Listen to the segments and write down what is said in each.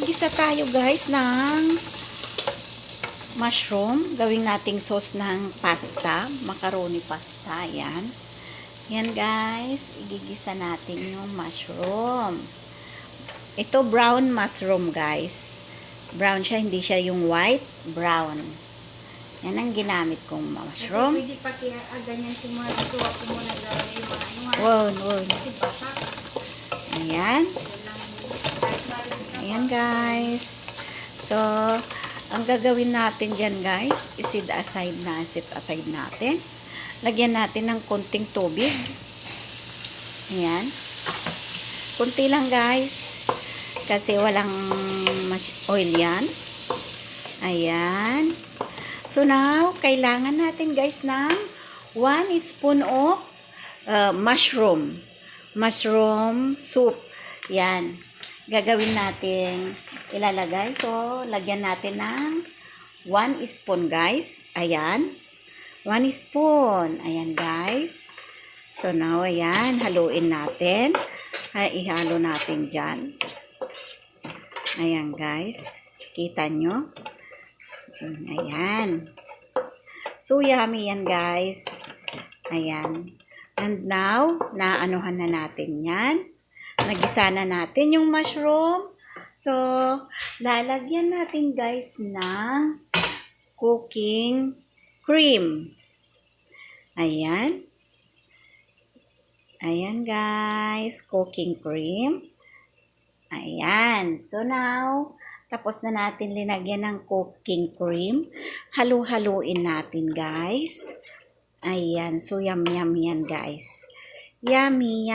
Gigisa tayo guys ng mushroom. Gawing nating sauce ng pasta, macaroni pasta. Yan. Yan guys, igigisa natin yung mushroom. Ito brown mushroom guys. Brown siya, hindi siya yung white, brown. Yan ang ginamit kong mushroom. Pwede pati ganyan si mga tuwa ko muna lalagay yung mga ano. Wow. Kasi basa. Ayan. Ayan guys. So, ang gagawin natin dyan guys, set aside natin. Lagyan natin ng konting tubig. Ayan. Kunti lang guys. Kasi walang oil yan. Ayan. So now, kailangan natin guys ng 1 spoon of mushroom. Mushroom soup. Yan. Gagawin natin ilalagay. So, lagyan natin ng 1 spoon guys. Ayan. 1 spoon. Ayan guys. So now, ayan. Haluin natin. Ihalo natin dyan. Ayan guys. Kita nyo? Ayan. So, yummy yan guys. Ayan. And now, naanuhan na natin yan. Nagisa na natin yung mushroom. So, lalagyan natin guys ng cooking cream. Ayan. Ayan guys. Cooking cream. Ayan. So, now, tapos na natin linagyan ng cooking cream. Halu-haluin natin guys. Ayan. So, yummy yan guys. Yummy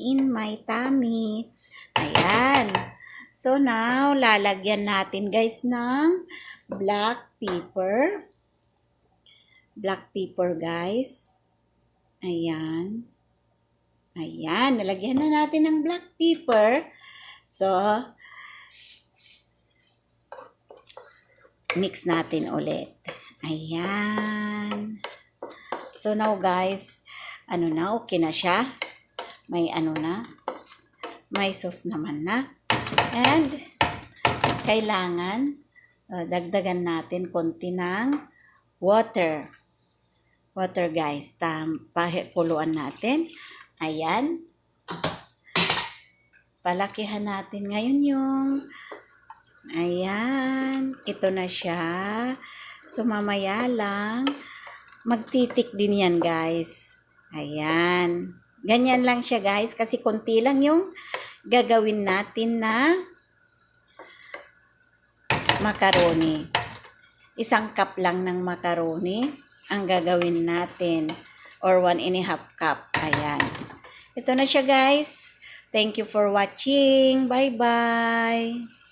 in my tummy. Ayan. So, now, lalagyan natin guys ng black pepper. Black pepper guys. Ayan. Ayan. Nalagyan na natin ng black pepper. So, mix natin ulit. Ayan. So, now guys, okay na siya. May may sauce naman na. And, kailangan, dagdagan natin konti ng water. Water guys. Pakuluan natin. Ayan. Palakihan natin ngayon yung ayan, ito na siya. So, mamaya lang, magtitik din yan, guys. Ayan. Ganyan lang siya, guys, kasi konti lang yung gagawin natin na macaroni. 1 cup lang ng macaroni ang gagawin natin, or 1½ cup. Ayan. Ito na siya, guys. Thank you for watching. Bye-bye.